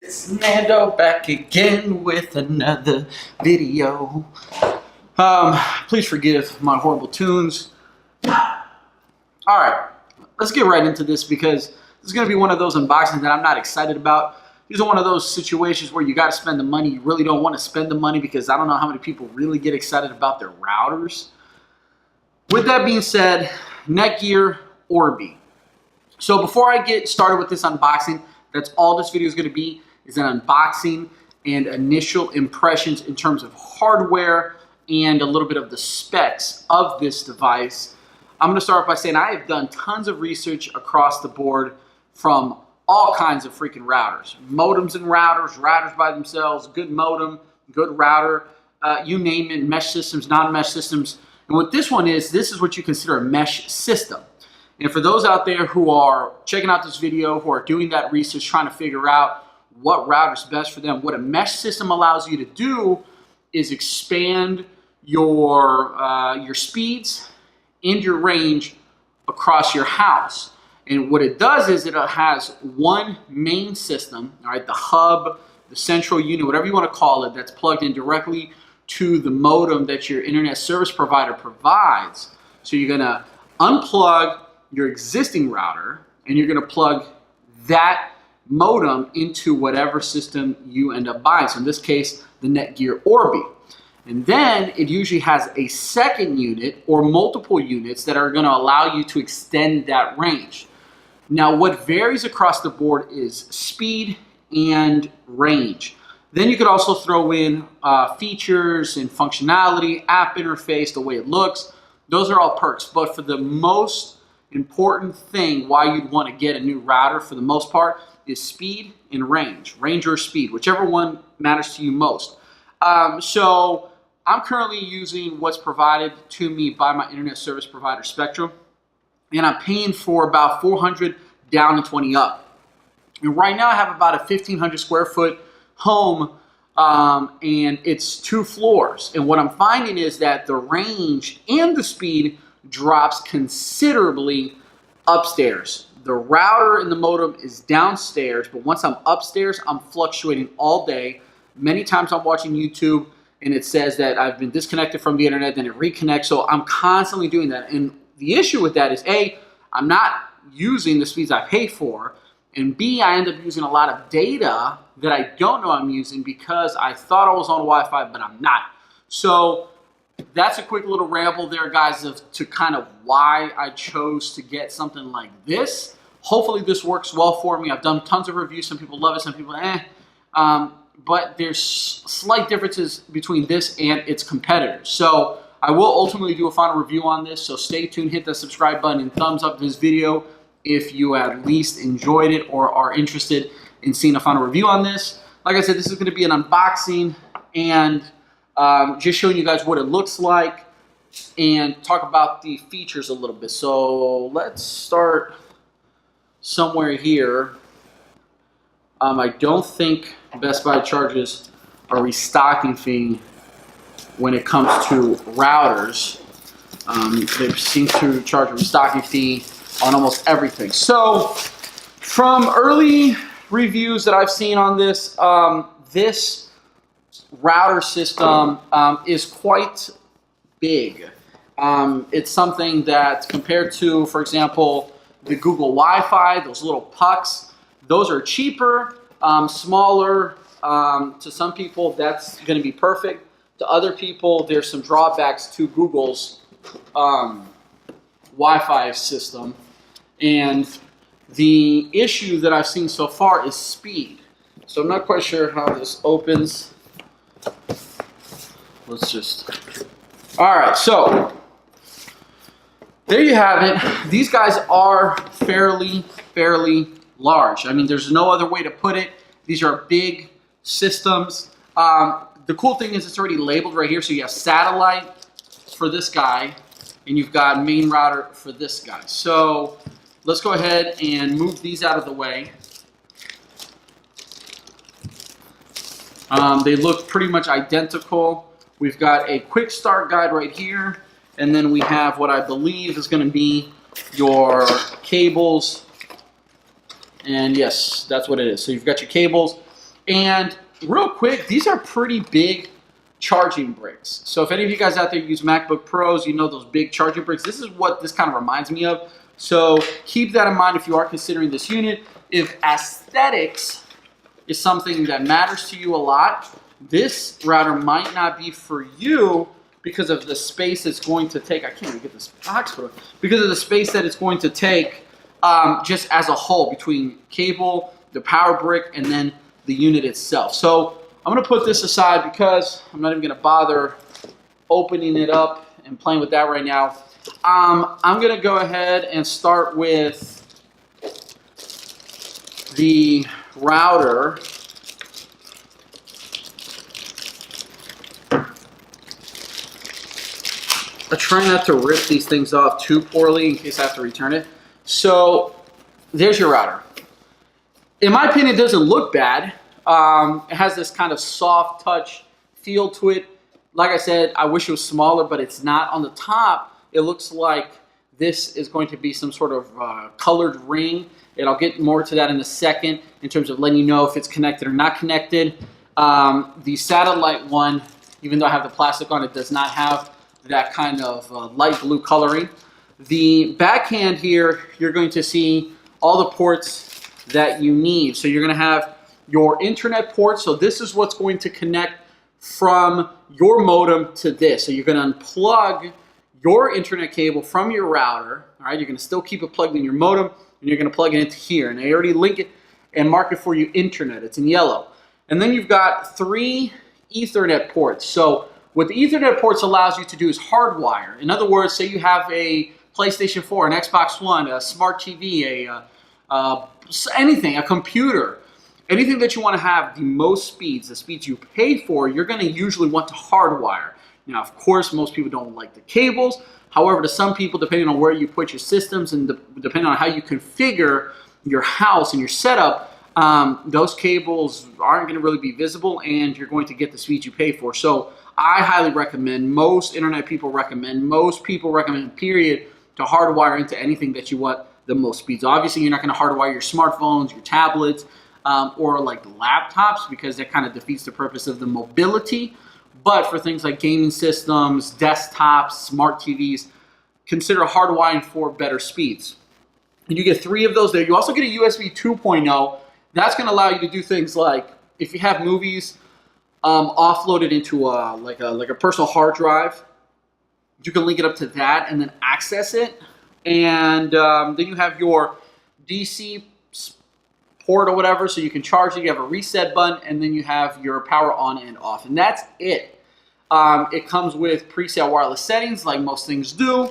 It's Nando back again with another video. Please forgive my horrible tunes. Alright, let's get right into this because this is going to be one of those unboxings that I'm not excited about. These are one of those situations where you got to spend the money. You really don't want to spend the money because I don't know how many people really get excited about their routers. With that being said, Netgear Orbi. So before I get started with this unboxing, that's all this video is going to be, is an unboxing and initial impressions in terms of hardware and a little bit of the specs of this device. I'm going to start off by saying I have done tons of research across the board from all kinds of freaking routers. Modems and routers, routers by themselves, good modem, good router, you name it, mesh systems, non-mesh systems. And what this one is, this is what you consider a mesh system. And for those out there who are checking out this video, who are doing that research, trying to figure out what router is best for them, what a mesh system allows you to do is expand your speeds and your range across your house. And what it does is it has one main system, all right, the hub, the central unit, whatever you want to call it, that's plugged in directly to the modem that your internet service provider provides. So you're going to unplug your existing router and you're going to plug that modem into whatever system you end up buying. So in this case, the Netgear Orbi. And then it usually has a second unit or multiple units that are going to allow you to extend that range. Now, what varies across the board is speed and range. Then you could also throw in features and functionality, app interface, the way it looks. Those are all perks. But for the most important thing why you'd want to get a new router for the most part is speed and range. Range or speed, whichever one matters to you most. So I'm currently using what's provided to me by my internet service provider, Spectrum. And I'm paying for about $400 down and $20 up. And right now I have about a 1,500 square foot home and it's 2 floors. And what I'm finding is that the range and the speed drops considerably upstairs. The router and the modem is downstairs, but once I'm upstairs, I'm fluctuating all day. Many times I'm watching YouTube and it says that I've been disconnected from the internet, then it reconnects. So I'm constantly doing that. And the issue with that is A, I'm not using the speeds I pay for, and B, I end up using a lot of data that I don't know I'm using because I thought I was on Wi-Fi, but I'm not. So that's a quick little ramble there, guys, to kind of why I chose to get something like this. Hopefully this works well for me. I've done tons of reviews. Some people love it, some people but there's slight differences between this and its competitors. So I will ultimately do a final review on this, so stay tuned, hit the subscribe button, and thumbs up this video if you at least enjoyed it or are interested in seeing a final review on this. Like I said, this is going to be an unboxing and just showing you guys what it looks like and talk about the features a little bit. So let's start somewhere here. I don't think Best Buy charges a restocking fee when it comes to routers. They seem to charge a restocking fee on almost everything. So from early reviews that I've seen on this, this router system is quite big. It's something that compared to, for example, the Google Wi-Fi, those little pucks, those are cheaper, smaller. To some people, that's going to be perfect. To other people, there's some drawbacks to Google's Wi-Fi system. And the issue that I've seen so far is speed. So I'm not quite sure how this opens. Let's just... All right, so there you have it. These guys are fairly large. I mean, there's no other way to put it. These are big systems. The cool thing is it's already labeled right here. So you have satellite for this guy, and you've got main router for this guy. So let's go ahead and move these out of the way. They look pretty much identical. We've got a quick start guide right here, and then we have what I believe is going to be your cables And yes, that's what it is. So you've got your cables. And real quick, these are pretty big charging bricks. So if any of you guys out there use MacBook Pros, you know those big charging bricks. This is what this kind of reminds me of. So keep that in mind if you are considering this unit. If aesthetics is something that matters to you a lot, this router might not be for you because of the space it's going to take. I can't even get this box for it. Because of the space that it's going to take just as a whole between cable, the power brick, and then the unit itself. So I'm going to put this aside because I'm not even going to bother opening it up and playing with that right now. I'm going to go ahead and start with the router. I try not to rip these things off too poorly in case I have to return it. So there's your router. In my opinion, it doesn't look bad. It has this kind of soft touch feel to it. Like I said, I wish it was smaller, but it's not. On the top, it looks like this is going to be some sort of colored ring. And I'll get more to that in a second in terms of letting you know if it's connected or not connected. The satellite one, even though I have the plastic on it, does not have that kind of light blue coloring. The backhand here, you're going to see all the ports that you need. So you're going to have your internet port. So this is what's going to connect from your modem to this. So you're going to unplug your internet cable from your router. All right, you're going to still keep it plugged in your modem, and you're going to plug it into here. And I already link it and mark it for you, internet. It's in yellow. And then you've got 3 Ethernet ports. So what the Ethernet ports allows you to do is hardwire. In other words, say you have a PlayStation 4, an Xbox One, a smart TV, anything, a computer, anything that you want to have the most speeds, the speeds you pay for, you're going to usually want to hardwire. Now, of course, most people don't like the cables. However, to some people, depending on where you put your systems and depending on how you configure your house and your setup, those cables aren't going to really be visible and you're going to get the speeds you pay for. So I highly recommend, most internet people recommend, period, to hardwire into anything that you want the most speeds. Obviously, you're not going to hardwire your smartphones, your tablets, or like laptops because that kind of defeats the purpose of the mobility. But for things like gaming systems, desktops, smart TVs, consider hardwiring for better speeds. And you get 3 of those there. You also get a USB 2.0. That's going to allow you to do things like, if you have movies offloaded into like a personal hard drive, you can link it up to that and then access it. And then you have your DC port or whatever, so you can charge it. You have a reset button, and then you have your power on and off. And that's it. It comes with preset wireless settings, like most things do.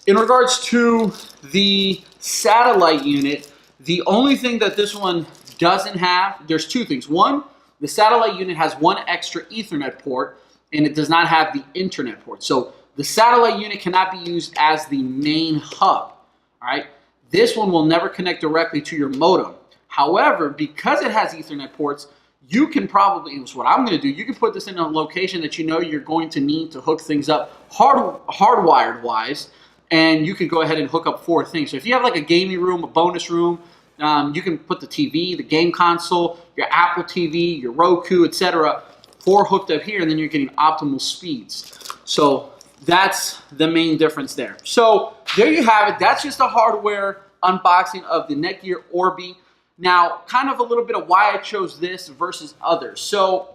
In regards to the satellite unit, the only thing that this one doesn't have, there's 2 things. One, the satellite unit has 1 extra Ethernet port, and it does not have the internet port. So the satellite unit cannot be used as the main hub. All right, this one will never connect directly to your modem. However, because it has Ethernet ports, you can probably, and it's what I'm going to do, you can put this in a location that you know you're going to need to hook things up hardwired wise, and you can go ahead and hook up 4 things. So if you have like a gaming room, a bonus room, you can put the TV, the game console, your Apple TV, your Roku, etc., 4 hooked up here, and then you're getting optimal speeds. So that's the main difference there. So there you have it. That's just a hardware unboxing of the Netgear Orbi. Now, kind of a little bit of why I chose this versus others. So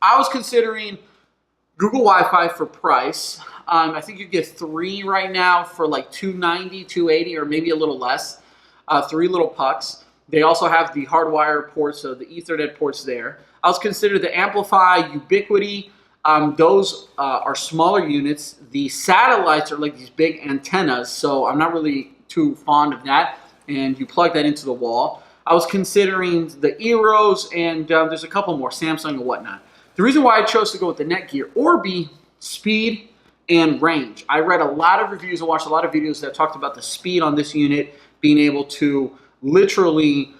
I was considering Google Wi-Fi for price. I think you get 3 right now for like $290, $280, or maybe a little less. 3 little pucks. They also have the hardwire ports, so the Ethernet ports there. I was considering the Amplify, Ubiquiti. Those are smaller units. The satellites are like these big antennas, so I'm not really too fond of that. And you plug that into the wall. I was considering the Eros, and there's a couple more, Samsung and whatnot. The reason why I chose to go with the Netgear Orbi, speed and range. I read a lot of reviews and watched a lot of videos that talked about the speed on this unit, being able to literally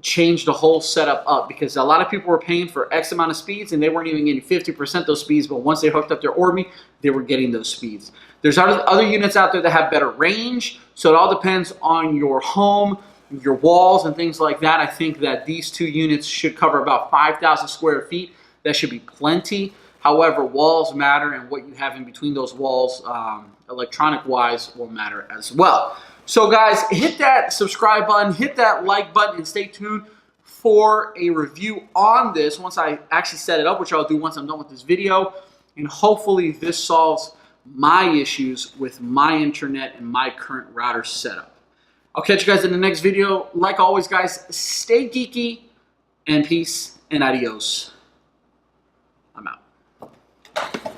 change the whole setup up, because a lot of people were paying for X amount of speeds and they weren't even getting 50% those speeds, but once they hooked up their Orbi, they were getting those speeds. There's other units out there that have better range, so it all depends on your home, your walls and things like that, I think that these two units should cover about 5,000 square feet. That should be plenty. However, walls matter, and what you have in between those walls, electronic-wise, will matter as well. So guys, hit that subscribe button, hit that like button, and stay tuned for a review on this once I actually set it up, which I'll do once I'm done with this video. And hopefully this solves my issues with my internet and my current router setup. I'll catch you guys in the next video. Like always, guys, stay geeky, and peace and adios. I'm out.